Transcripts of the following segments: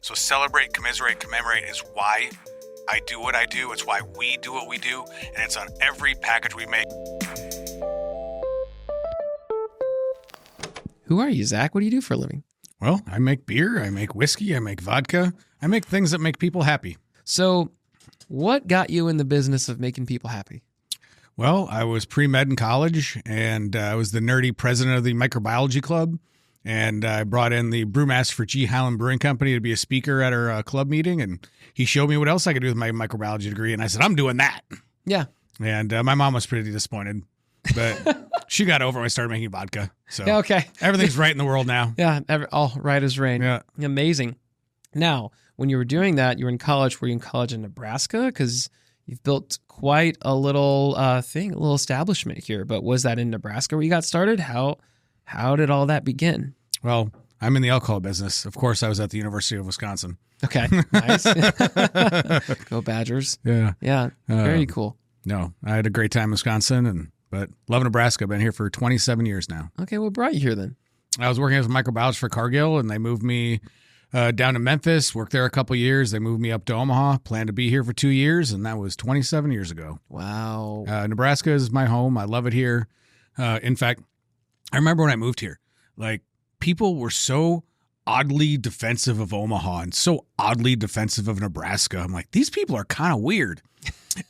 So celebrate, commiserate, commemorate is why I do what I do. It's why we do what we do, and it's on every package we make. Who are you, Zach? What do you do for a living? Well, I make beer, I make whiskey, I make vodka. I make things that make people happy. So what got you in the business of making people happy? Well, I was pre-med in college, and I was the nerdy president of the microbiology club. And I brought in the brewmaster for G. Highland Brewing Company to be a speaker at our club meeting. And he showed me what else I could do with my microbiology degree. And I said, I'm doing that. Yeah. And my mom was pretty disappointed. But she got over when I started making vodka. So Yeah, okay. everything's right in the world now. Yeah, all right as rain. Yeah. Amazing. Now, when you were doing that, you were in college. Were you in college in Nebraska? Because you've built quite a little thing, a little establishment here. But was that in Nebraska where you got started? How did all that begin? Well, I'm in the alcohol business. Of course, I was at the University of Wisconsin. Okay, nice. Go Badgers. Yeah. Yeah, very cool. No, I had a great time in Wisconsin, but love Nebraska. I've been here for 27 years now. Okay, what brought you here then? I was working as a microbiologist for Cargill, and they moved me down to Memphis, worked there a couple years. They moved me up to Omaha, planned to be here for 2 years, and that was 27 years ago. Wow. Nebraska is my home. I love it here. In fact, I remember when I moved here, like, people were so oddly defensive of Omaha and so oddly defensive of Nebraska. I'm like, these people are kind of weird.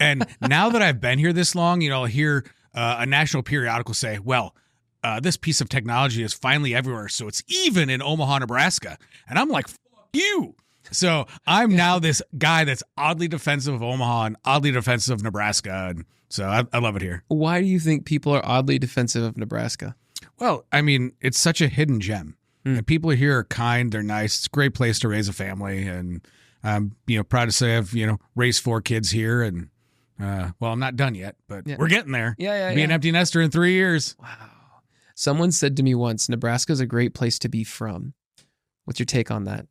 And now that I've been here this long, I'll hear a national periodical say, well, this piece of technology is finally everywhere, so it's even in Omaha, Nebraska. And I'm like, fuck you. So I'm now this guy that's oddly defensive of Omaha and oddly defensive of Nebraska. And so I love it here. Why do you think people are oddly defensive of Nebraska? Well, I mean, it's such a hidden gem. And people here are kind. They're nice. It's a great place to raise a family. And I'm, proud to say I've, raised 4 kids here. And, well, I'm not done yet, but we're getting there. Yeah. Be an empty nester in 3 years. Wow. Someone said to me once, Nebraska's a great place to be from. What's your take on that?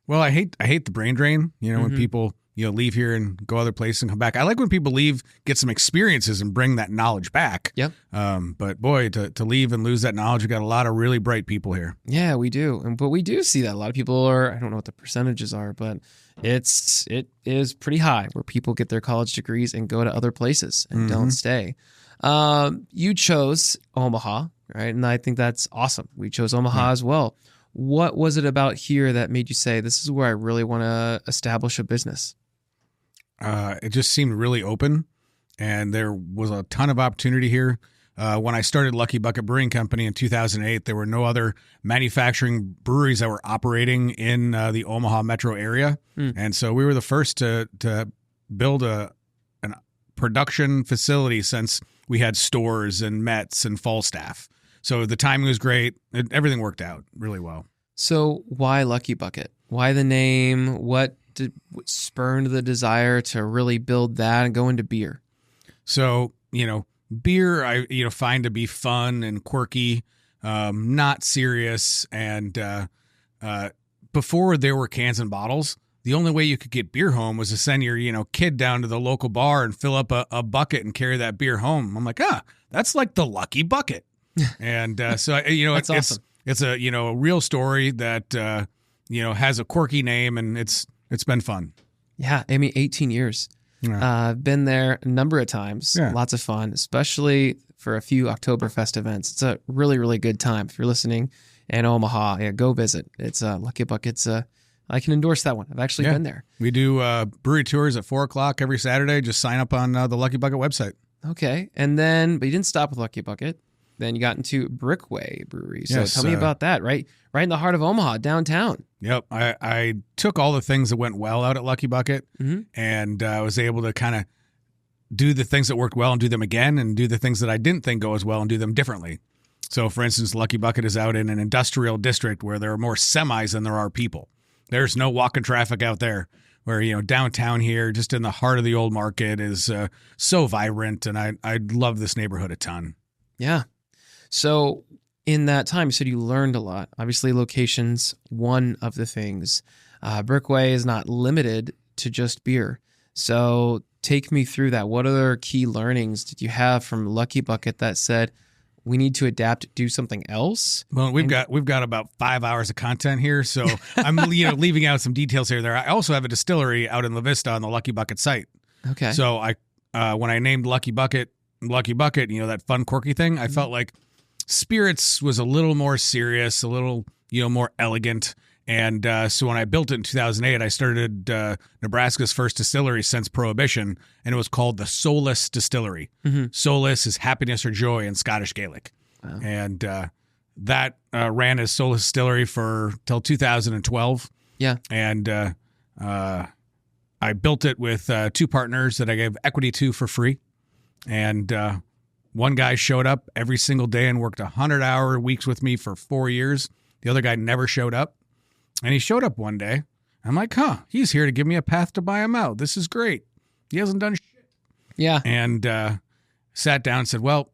Well, I hate the brain drain, when people, leave here and go other places and come back. I like when people leave, get some experiences and bring that knowledge back. Yep. But boy, to leave and lose that knowledge, we got a lot of really bright people here. Yeah, we do. But we do see that a lot of people are, I don't know what the percentages are, but it is pretty high where people get their college degrees and go to other places and don't stay. You chose Omaha, right? And I think that's awesome. We chose Omaha as well. What was it about here that made you say, this is where I really want to establish a business? It just seemed really open, and there was a ton of opportunity here. When I started Lucky Bucket Brewing Company in 2008, there were no other manufacturing breweries that were operating in the Omaha metro area. And so we were the first to build a production facility since we had stores and Mets and Falstaff. So the timing was great. Everything worked out really well. So why Lucky Bucket? Why the name? What spurned the desire to really build that and go into beer? So, beer I find to be fun and quirky, not serious. And before there were cans and bottles, the only way you could get beer home was to send your kid down to the local bar and fill up a bucket and carry that beer home. I'm like, that's like the Lucky Bucket. And so That's awesome. It's a a real story that has a quirky name, and it's been fun. Yeah, I mean, 18 years. Yeah. I've been there a number of times. Yeah. Lots of fun, especially for a few Oktoberfest events. It's a really, really good time. If you're listening in Omaha, go visit. It's Lucky Bucket's. I can endorse that one. I've actually been there. We do brewery tours at 4:00 every Saturday. Just sign up on the Lucky Bucket website. Okay, but you didn't stop with Lucky Bucket. Then you got into Brickway Brewery. So Yes, tell me about that, right in the heart of Omaha, downtown. Yep. I took all the things that went well out at Lucky Bucket, and I was able to kind of do the things that worked well and do them again, and do the things that I didn't think go as well and do them differently. So, for instance, Lucky Bucket is out in an industrial district where there are more semis than there are people. There's no walking traffic out there. Where, downtown here, just in the heart of the old market, is so vibrant, and I love this neighborhood a ton. Yeah. So in that time, you said you learned a lot. Obviously, location's one of the things. Brickway is not limited to just beer. So take me through that. What other key learnings did you have from Lucky Bucket that said, we need to adapt, do something else? Well, we've got about 5 hours of content here, so I'm leaving out some details here. There, I also have a distillery out in La Vista on the Lucky Bucket site. Okay. So when I named Lucky Bucket, that fun quirky thing, I felt like spirits was a little more serious, a little more elegant. And so when I built it in 2008, I started Nebraska's first distillery since Prohibition, and it was called the Solace Distillery. Solace is happiness or joy in Scottish Gaelic. Wow. And that ran as Solace Distillery till 2012. Yeah. And I built it with 2 partners that I gave equity to for free. And one guy showed up every single day and worked 100-hour weeks with me for 4 years. The other guy never showed up. And he showed up one day. I'm like, he's here to give me a path to buy him out. This is great. He hasn't done shit. Yeah. And sat down and said, well,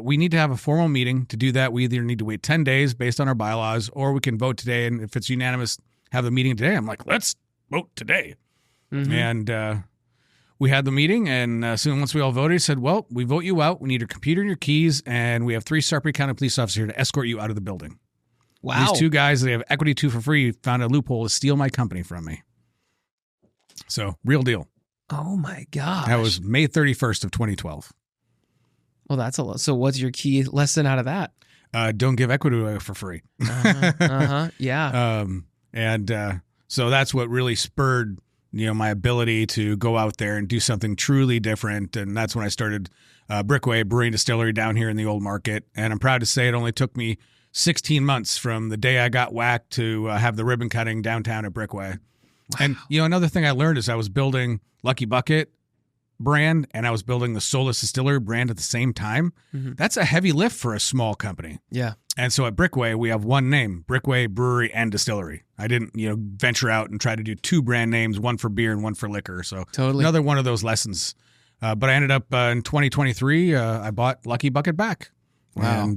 we need to have a formal meeting. To do that, we either need to wait 10 days based on our bylaws, or we can vote today. And if it's unanimous, have the meeting today. I'm like, let's vote today. And we had the meeting. And soon once we all voted, he said, well, we vote you out. We need your computer and your keys. And we have 3 Sudbury County police officers here to escort you out of the building. Wow. These 2 guys that I have equity to for free found a loophole to steal my company from me. So, real deal. Oh, my gosh. That was May 31st of 2012. Well, that's a lot. So what's your key lesson out of that? Don't give equity away for free. Yeah. So that's what really spurred, my ability to go out there and do something truly different. And that's when I started Brickway Brewing Distillery down here in the old market. And I'm proud to say it only took me 16 months from the day I got whacked to have the ribbon cutting downtown at Brickway. Wow. And, another thing I learned is I was building Lucky Bucket brand and I was building the Solace Distillery brand at the same time. That's a heavy lift for a small company. Yeah. And so at Brickway, we have one name, Brickway Brewery and Distillery. I didn't, venture out and try to do 2 brand names, one for beer and one for liquor. So totally another one of those lessons. But I ended up in 2023, I bought Lucky Bucket back. Wow.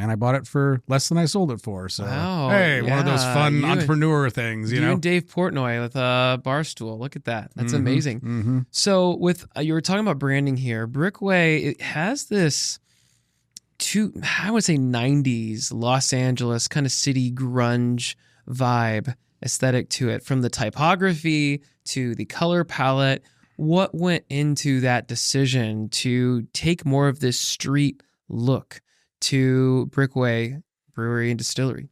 And I bought it for less than I sold it for. So, wow, hey, one of those fun entrepreneur things, you and Dave Portnoy with a Barstool. Look at that. That's amazing. So with, you were talking about branding here. Brickway, it has this, I would say 90s Los Angeles kind of city grunge vibe aesthetic to it, from the typography to the color palette. What went into that decision to take more of this street look to Brickway Brewery and Distillery?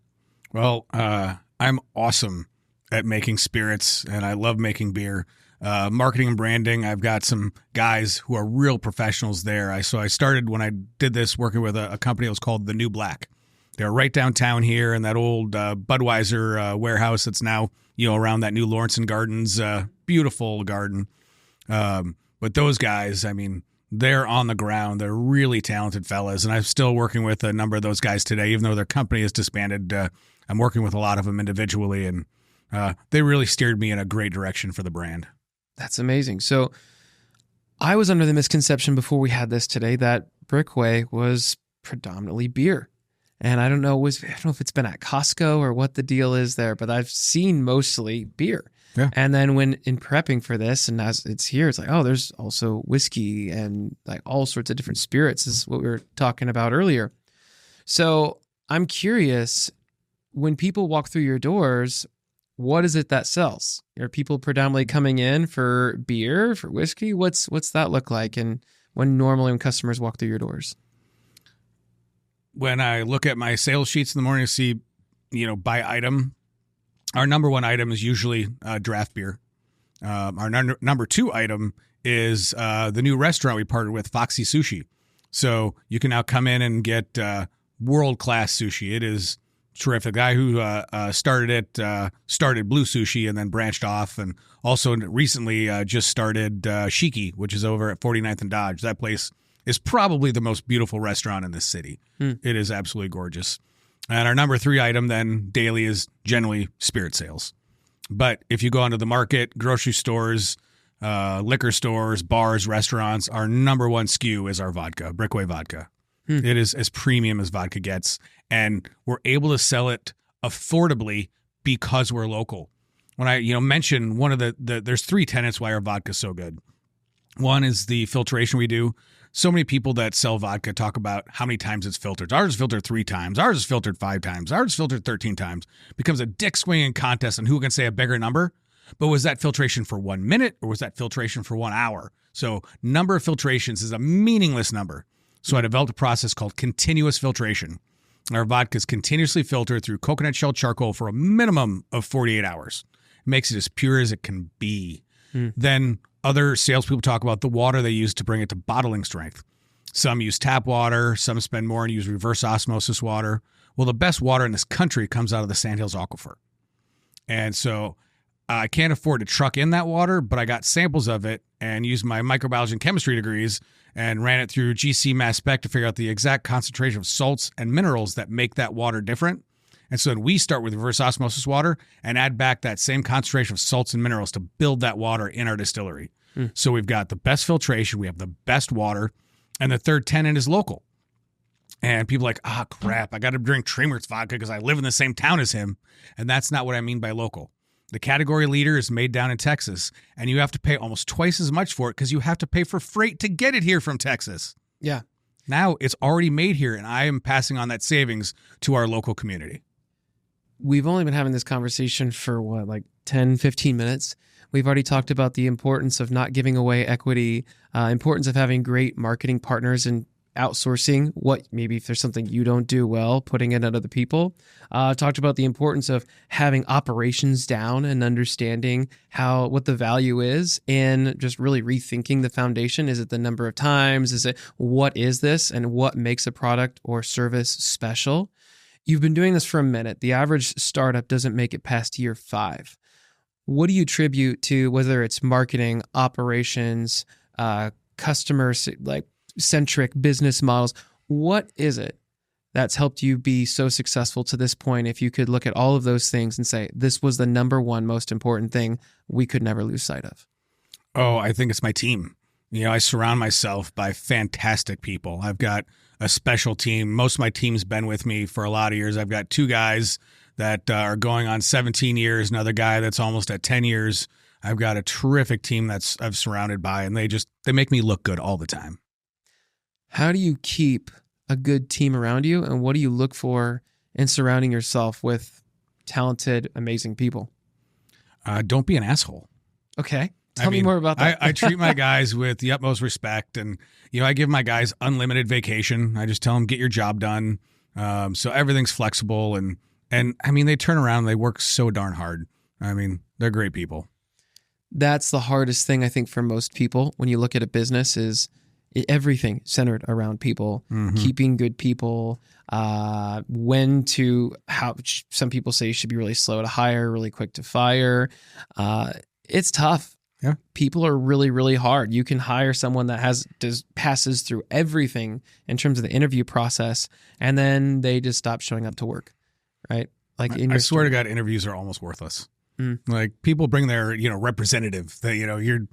Well, I'm awesome at making spirits, and I love making beer. Marketing and branding, I've got some guys who are real professionals there. So I started, when I did this, working with a company that was called The New Black. They're right downtown here in that old Budweiser warehouse that's now, around that new Lawrence Gardens, beautiful garden. But those guys, they're on the ground. They're really talented fellas. And I'm still working with a number of those guys today, even though their company is disbanded. I'm working with a lot of them individually, and they really steered me in a great direction for the brand. That's amazing. So I was under the misconception before we had this today that Brickway was predominantly beer. And I don't know if it's been at Costco or what the deal is there, but I've seen mostly beer. Yeah. And then when in prepping for this, and as it's here, it's like, oh, there's also whiskey and like all sorts of different spirits, is what we were talking about earlier. So I'm curious, when people walk through your doors, what is it that sells? Are people predominantly coming in for beer, for whiskey? What's that look like? And when customers walk through your doors? When I look at my sales sheets in the morning to see, by item, our number 1 item is usually draft beer. Our number 2 item is the new restaurant we partnered with, Foxy Sushi. So you can now come in and get world-class sushi. It is terrific. The guy who started Blue Sushi and then branched off, and also recently just started Shiki, which is over at 49th and Dodge. That place is probably the most beautiful restaurant in this city. It is absolutely gorgeous. And our number 3 item then daily is generally spirit sales. But if you go onto the market, grocery stores, liquor stores, bars, restaurants, our number 1 SKU is our vodka, Brickway vodka. It is as premium as vodka gets. And we're able to sell it affordably because we're local. When I mention one of there's 3 tenets why our vodka is so good. One is the filtration we do. So many people that sell vodka talk about how many times it's filtered. Ours is filtered 3 times. Ours is filtered 5 times. Ours is filtered 13 times. Becomes a dick swinging contest on who can say a bigger number. But was that filtration for 1 minute or was that filtration for 1 hour? So number of filtrations is a meaningless number. So I developed a process called continuous filtration. Our vodka is continuously filtered through coconut shell charcoal for a minimum of 48 hours. It makes it as pure as it can be. Then other salespeople talk about the water they use to bring it to bottling strength. Some use tap water. Some spend more and use reverse osmosis water. Well, the best water in this country comes out of the Sandhills Aquifer. And so I can't afford to truck in that water, but I got samples of it and used my microbiology and chemistry degrees and ran it through GC Mass Spec to figure out the exact concentration of salts and minerals that make that water different. And so then we start with reverse osmosis water and add back that same concentration of salts and minerals to build that water in our distillery. So we've got the best filtration, we have the best water, and the third tenet is local. And people are like, crap, I got to drink Triemert's vodka because I live in the same town as him. And that's not what I mean by local. The category leader is made down in Texas, and you have to pay almost twice as much for it because you have to pay for freight to get it here from Texas. Yeah. Now it's already made here, and I am passing on that savings to our local community. We've only been having this conversation for 10, 15 minutes. We've already talked about the importance of not giving away equity, importance of having great marketing partners and outsourcing what maybe if there's something you don't do well, putting it on other people. Talked about the importance of having operations down and understanding what the value is and just really rethinking the foundation. Is it the number of times? Is it what is this and what makes a product or service special? You've been doing this for a minute. The average startup doesn't make it past year 5. What do you attribute to, whether it's marketing, operations, customer centric business models? What is it that's helped you be so successful to this point? If you could look at all of those things and say, this was the number one most important thing we could never lose sight of. Oh, I think it's my team. I surround myself by fantastic people. I've got a special team. Most of my team's been with me for a lot of years. I've got 2 guys that are going on 17 years, another guy that's almost at 10 years. I've got a terrific team I've surrounded by, and they make me look good all the time. How do you keep a good team around you, and what do you look for in surrounding yourself with talented, amazing people? Don't be an asshole. Okay. Tell me more about that. I treat my guys with the utmost respect, and I give my guys unlimited vacation. I just tell them, get your job done. So everything's flexible, and I mean, they turn around and they work so darn hard. I mean, they're great people. That's the hardest thing, I think, for most people when you look at a business is everything centered around people, keeping good people, how some people say you should be really slow to hire, really quick to fire. It's tough. Yeah. People are really, really hard. You can hire someone that passes through everything in terms of the interview process, and then they just stop showing up to work, right? I swear to God, interviews are almost worthless. Like people bring their, representative that,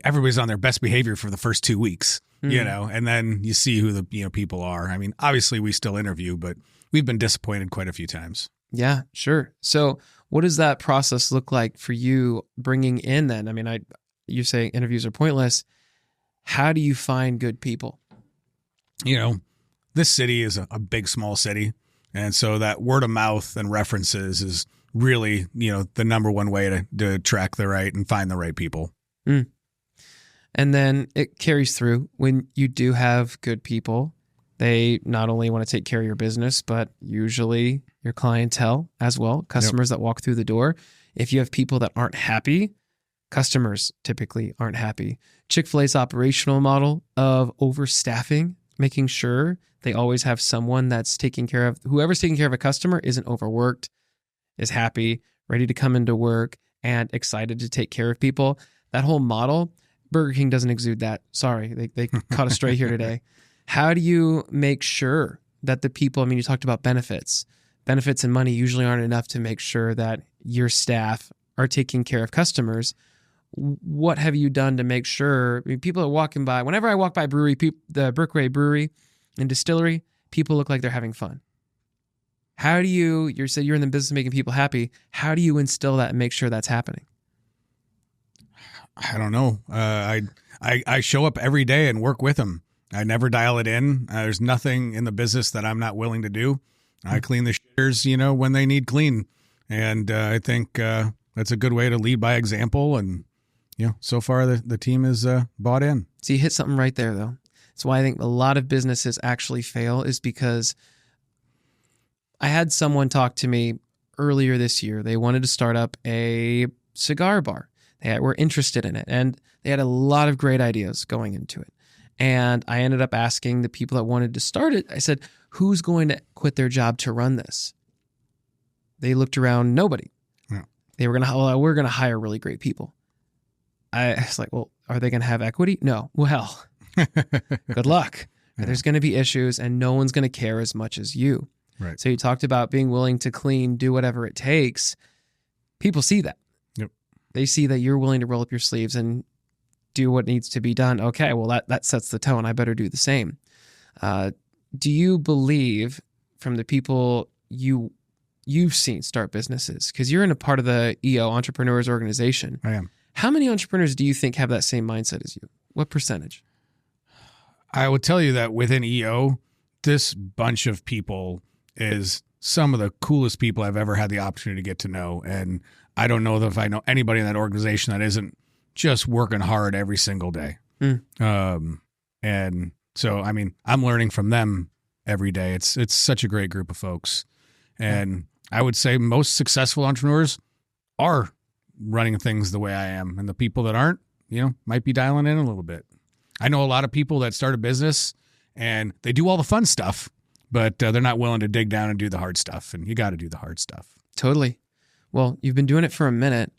everybody's on their best behavior for the first 2 weeks, and then you see who the, people are. I mean, obviously we still interview, but we've been disappointed quite a few times. Yeah, sure. So what does that process look like for you bringing in then? I mean, you say interviews are pointless. How do you find good people? This city is a big, small city. And so that word of mouth and references is really, the number one way to track the right and find the right people. And then it carries through when you do have good people. They not only want to take care of your business, but usually your clientele as well, customers that walk through the door. If you have people that aren't happy, customers typically aren't happy. Chick-fil-A's operational model of overstaffing, making sure they always have someone that's taking care of, whoever's taking care of a customer isn't overworked, is happy, ready to come into work, and excited to take care of people. That whole model, Burger King doesn't exude that. Sorry, they caught a stray here today. How do you make sure that the people, you talked about benefits. Benefits and money usually aren't enough to make sure that your staff are taking care of customers. What have you done to make sure, people are walking by, whenever I walk by the Brickway Brewery and Distillery, people look like they're having fun. How do you said you're in the business of making people happy. How do you instill that and make sure that's happening? I don't know. I show up every day and work with them. I never dial it in. There's nothing in the business that I'm not willing to do. I clean the shitters, when they need clean. And I think that's a good way to lead by example. And, so far the team is bought in. So you hit something right there, though. That's why I think a lot of businesses actually fail, is because I had someone talk to me earlier this year. They wanted to start up a cigar bar. They were interested in it, and they had a lot of great ideas going into it. And I ended up asking the people that wanted to start it, I said, who's going to quit their job to run this? They looked around, nobody. Yeah. They were we're going to hire really great people. I was like, well, are they going to have equity? No. Well, good luck. Yeah. There's going to be issues, and no one's going to care as much as you. Right. So you talked about being willing to clean, do whatever it takes. People see that. Yep. They see that you're willing to roll up your sleeves and do what needs to be done. Okay, well, that sets the tone. I better do the same. Do you believe, from the people you've seen start businesses, because you're in a part of the EO Entrepreneurs Organization. I am. How many entrepreneurs do you think have that same mindset as you? What percentage? I would tell you that within EO, this bunch of people is some of the coolest people I've ever had the opportunity to get to know. And I don't know if I know anybody in that organization that isn't just working hard every single day. And so, I'm learning from them every day. It's such a great group of folks. And I would say most successful entrepreneurs are running things the way I am. And the people that aren't, might be dialing in a little bit. I know a lot of people that start a business and they do all the fun stuff, but they're not willing to dig down and do the hard stuff. And you got to do the hard stuff. Totally. Well, you've been doing it for a minute.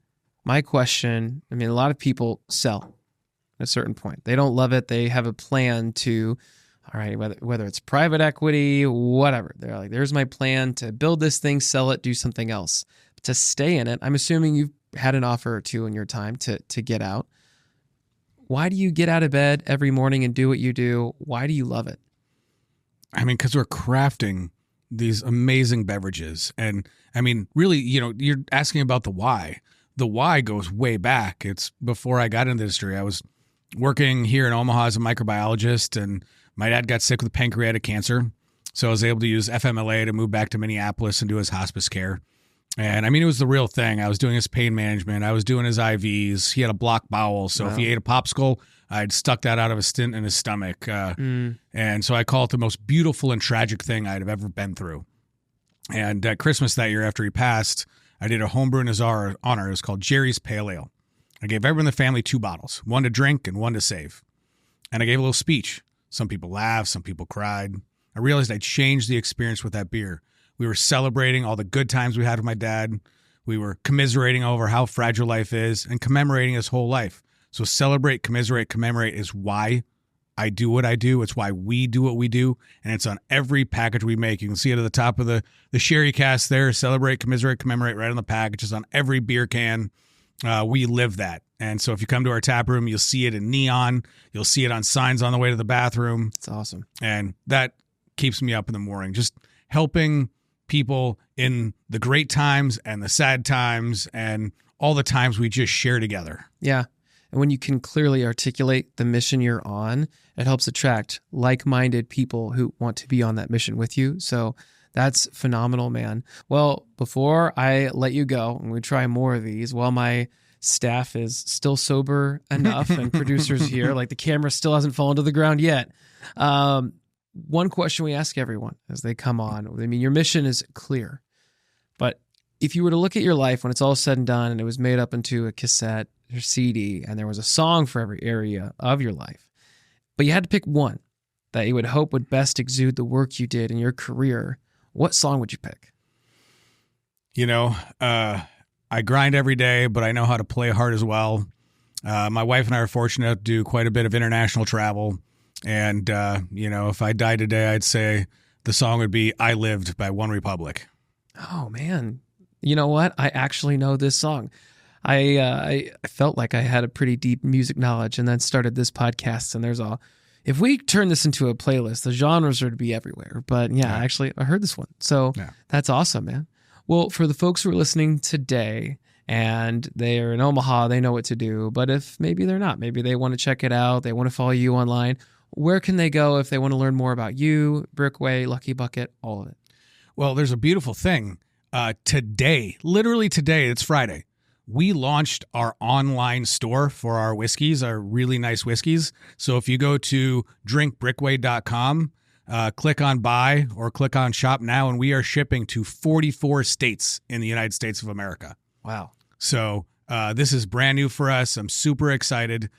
My question, a lot of people sell at a certain point. They don't love it. They have a plan to, all right, whether it's private equity, whatever. They're like, there's my plan to build this thing, sell it, do something else. But to stay in it, I'm assuming you've had an offer or two in your time to get out. Why do you get out of bed every morning and do what you do? Why do you love it? Because we're crafting these amazing beverages. And really, you're asking about the why. The why goes way back. It's before I got into the industry. I was working here in Omaha as a microbiologist, and my dad got sick with pancreatic cancer. So I was able to use FMLA to move back to Minneapolis and do his hospice care. And it was the real thing. I was doing his pain management. I was doing his IVs. He had a blocked bowel. So If he ate a popsicle, I'd stuck that out of a stint in his stomach. And so I call it the most beautiful and tragic thing I'd have ever been through. And at Christmas that year after he passed, I did a homebrew in his honor. It was called Jerry's Pale Ale. I gave everyone in the family 2 bottles, one to drink and one to save. And I gave a little speech. Some people laughed, some people cried. I realized I'd changed the experience with that beer. We were celebrating all the good times we had with my dad. We were commiserating over how fragile life is and commemorating his whole life. So celebrate, commiserate, commemorate is why I do what I do. It's why we do what we do. And it's on every package we make. You can see it at the top of the sherry cast there. Celebrate, commiserate, commemorate right on the package. It's on every beer can. We live that. And so if you come to our tap room, you'll see it in neon. You'll see it on signs on the way to the bathroom. It's awesome. And that keeps me up in the morning. Just helping people in the great times and the sad times and all the times we just share together. Yeah. And when you can clearly articulate the mission you're on, it helps attract like-minded people who want to be on that mission with you. So that's phenomenal, man. Well, before I let you go, and we try more of these, while my staff is still sober enough and producers here, like the camera still hasn't fallen to the ground yet. One question we ask everyone as they come on, your mission is clear, but if you were to look at your life when it's all said and done and it was made up into a cassette or CD and there was a song for every area of your life, but you had to pick one that you would hope would best exude the work you did in your career, what song would you pick? I grind every day, but I know how to play hard as well. My wife and I are fortunate to do quite a bit of international travel. And, if I died today, I'd say the song would be I Lived by One Republic. Oh, man. You know what? I actually know this song. I felt like I had a pretty deep music knowledge and then started this podcast. And if we turn this into a playlist, the genres would be everywhere. But actually, I heard this one. So That's awesome, man. Well, for the folks who are listening today and they are in Omaha, they know what to do. But if maybe they're not, maybe they want to check it out, they want to follow you online, where can they go if they want to learn more about you, Brickway, Lucky Bucket, all of it? Well, there's a beautiful thing. Today, literally today, it's Friday, we launched our online store for our whiskeys, our really nice whiskeys. So if you go to drinkbrickway.com, click on buy or click on shop now, and we are shipping to 44 states in the United States of America. Wow. So this is brand new for us. I'm super excited.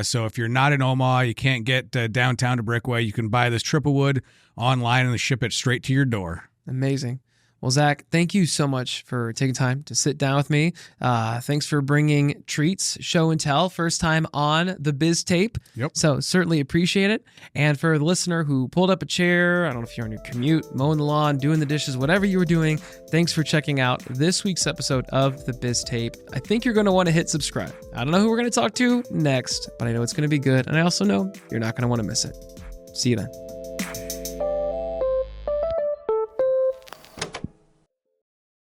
So if you're not in Omaha, you can't get downtown to Brickway, you can buy this triple wood online and they ship it straight to your door. Amazing. Well, Zac, thank you so much for taking time to sit down with me. Thanks for bringing treats, show and tell, first time on the Biztape. Yep. So certainly appreciate it. And for the listener who pulled up a chair, I don't know if you're on your commute, mowing the lawn, doing the dishes, whatever you were doing, thanks for checking out this week's episode of the Biztape. I think you're going to want to hit subscribe. I don't know who we're going to talk to next, but I know it's going to be good. And I also know you're not going to want to miss it. See you then.